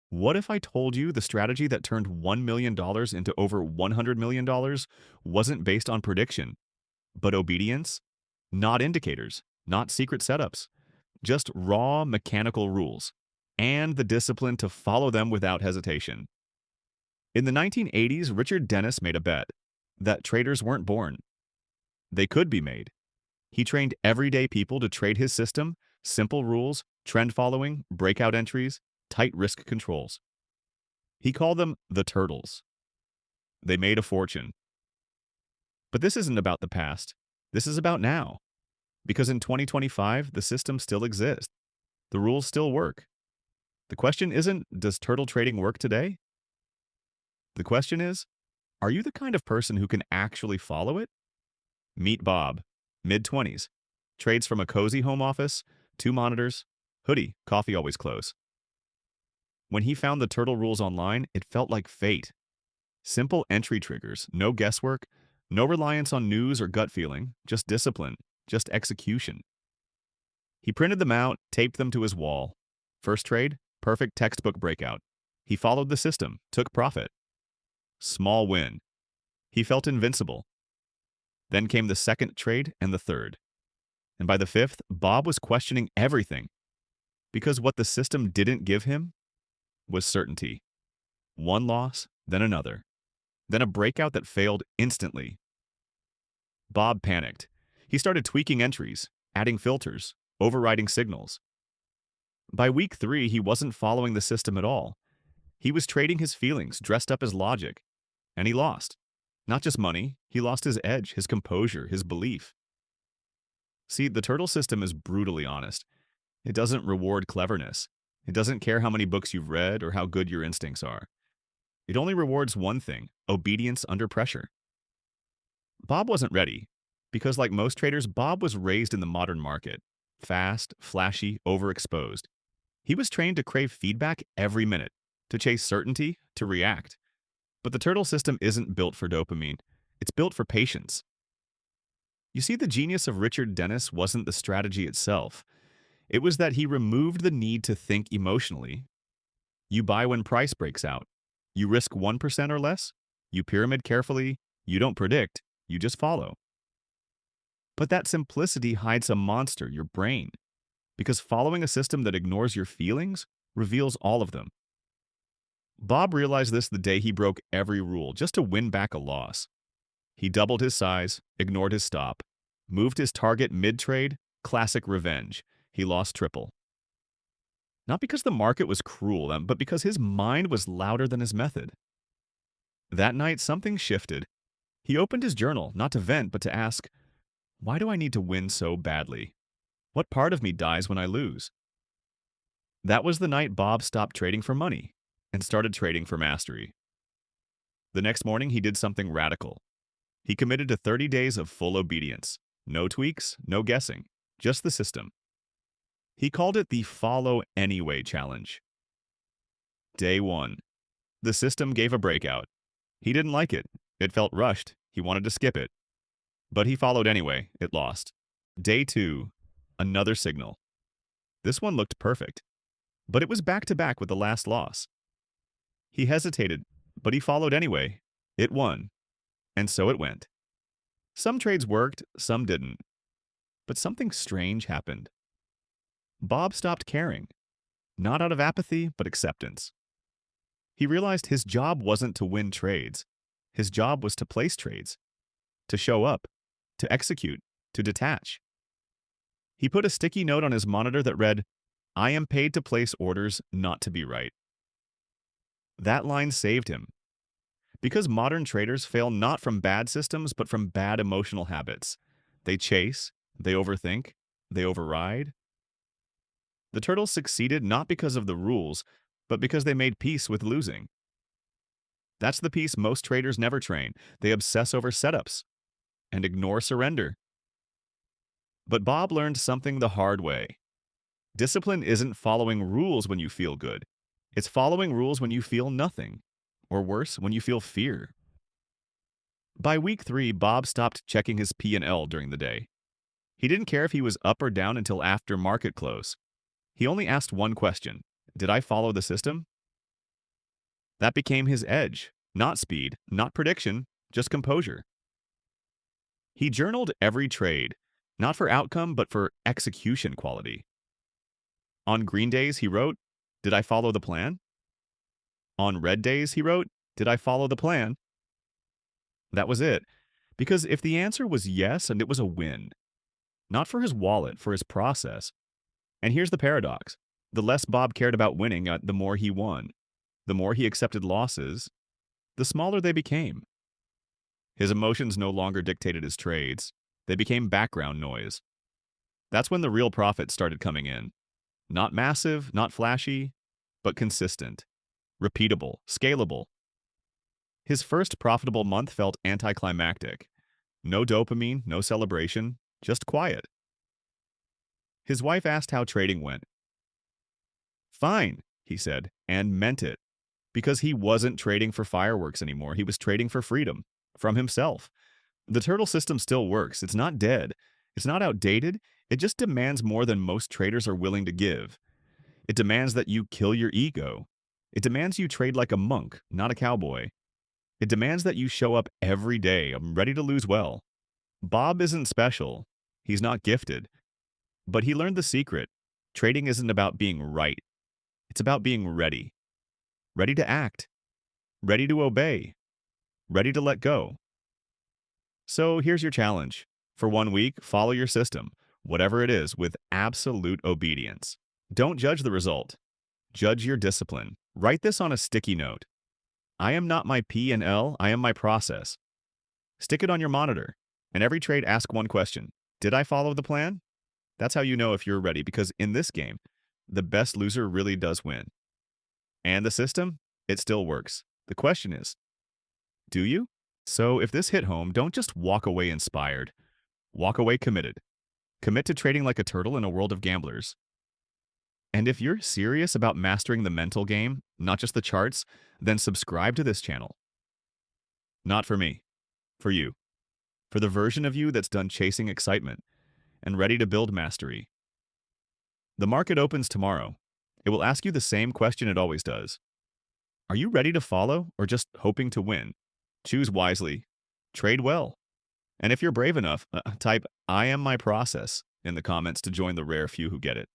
What if I told you the strategy that turned $1 million into over $100 million wasn't based on prediction, but obedience? Not indicators, not secret setups, just raw mechanical rules, and the discipline to follow them without hesitation. In the 1980s, Richard Dennis made a bet that traders weren't born. They could be made. He trained everyday people to trade his system, simple rules, trend following, breakout entries, tight risk controls. He called them the turtles. They made a fortune. But this isn't about the past. This is about now. Because in 2025, the system still exists. The rules still work. The question isn't, does turtle trading work today? The question is, are you the kind of person who can actually follow it? Meet Bob, mid-20s, trades from a cozy home office, 2 monitors, hoodie, coffee always close. When he found the turtle rules online, it felt like fate. Simple entry triggers, no guesswork, no reliance on news or gut feeling, just discipline, just execution. He printed them out, taped them to his wall. First trade, perfect textbook breakout. He followed the system, took profit. Small win. He felt invincible. Then came the second trade and the third. And by the fifth, Bob was questioning everything. Because what the system didn't give him was certainty. One loss, then another. Then a breakout that failed instantly. Bob panicked. He started tweaking entries, adding filters, overriding signals. By week 3, he wasn't following the system at all. He was trading his feelings, dressed up as logic. And he lost. Not just money, he lost his edge, his composure, his belief. See, the turtle system is brutally honest. It doesn't reward cleverness. It doesn't care how many books you've read or how good your instincts are. It only rewards one thing: obedience under pressure. Bob wasn't ready, because like most traders, Bob was raised in the modern market. Fast, flashy, overexposed. He was trained to crave feedback every minute, to chase certainty, to react. But the turtle system isn't built for dopamine. It's built for patience. You see, the genius of Richard Dennis wasn't the strategy itself. It was that he removed the need to think emotionally. You buy when price breaks out. You risk 1% or less. You pyramid carefully. You don't predict. You just follow. But that simplicity hides a monster, your brain. Because following a system that ignores your feelings reveals all of them. Bob realized this the day he broke every rule just to win back a loss. He doubled his size, ignored his stop, moved his target mid-trade, classic revenge. He lost triple. Not because the market was cruel, but because his mind was louder than his method. That night, something shifted. He opened his journal, not to vent, but to ask, why do I need to win so badly? What part of me dies when I lose? That was the night Bob stopped trading for money and started trading for mastery. The next morning, he did something radical. He committed to 30 days of full obedience. No tweaks, no guessing, just the system. He called it the Follow Anyway Challenge. Day 1. The system gave a breakout. He didn't like it. It felt rushed. He wanted to skip it. But he followed anyway. It lost. Day 2. Another signal. This one looked perfect. But it was back-to-back with the last loss. He hesitated, but he followed anyway. It won. And so it went. Some trades worked, some didn't. But something strange happened. Bob stopped caring. Not out of apathy, but acceptance. He realized his job wasn't to win trades. His job was to place trades, to show up, to execute, to detach. He put a sticky note on his monitor that read, "I am paid to place orders, not to be right." That line saved him. Because modern traders fail not from bad systems, but from bad emotional habits. They chase, they overthink, they override. The turtles succeeded not because of the rules, but because they made peace with losing. That's the piece most traders never train. They obsess over setups and ignore surrender. But Bob learned something the hard way. Discipline isn't following rules when you feel good. It's following rules when you feel nothing. Or worse, when you feel fear. By week 3, Bob stopped checking his P&L during the day. He didn't care if he was up or down until after market close. He only asked one question: did I follow the system? That became his edge. Not speed, not prediction, just composure. He journaled every trade, not for outcome, but for execution quality. On green days, he wrote, "Did I follow the plan?" On red days, he wrote, "Did I follow the plan?" That was it. Because if the answer was yes, and it was a win, not for his wallet, for his process. And here's the paradox. The less Bob cared about winning, the more he won. The more he accepted losses, the smaller they became. His emotions no longer dictated his trades. They became background noise. That's when the real profit started coming in. Not massive, not flashy, but consistent, repeatable, scalable. His first profitable month felt anticlimactic. No dopamine, no celebration, just quiet. His wife asked how trading went. "Fine," he said, and meant it. Because he wasn't trading for fireworks anymore. He was trading for freedom from himself. The turtle system still works. It's not dead. It's not outdated. It just demands more than most traders are willing to give. It demands that you kill your ego. It demands you trade like a monk, not a cowboy. It demands that you show up every day, ready to lose well. Bob isn't special. He's not gifted. But he learned the secret. Trading isn't about being right. It's about being ready. Ready to act. Ready to obey. Ready to let go. So here's your challenge. For 1 week, follow your system, whatever it is, with absolute obedience. Don't judge the result. Judge your discipline. Write this on a sticky note. I am not my P&L, I am my process. Stick it on your monitor. And every trade, ask one question. Did I follow the plan? That's how you know if you're ready, because in this game, the best loser really does win. And the system, it still works. The question is, do you? So if this hit home, don't just walk away inspired. Walk away committed. Commit to trading like a turtle in a world of gamblers. And if you're serious about mastering the mental game, not just the charts, then subscribe to this channel. Not for me, for you. For the version of you that's done chasing excitement and ready to build mastery. The market opens tomorrow. It will ask you the same question it always does. Are you ready to follow or just hoping to win? Choose wisely. Trade well. And if you're brave enough, type "I am my process" in the comments to join the rare few who get it.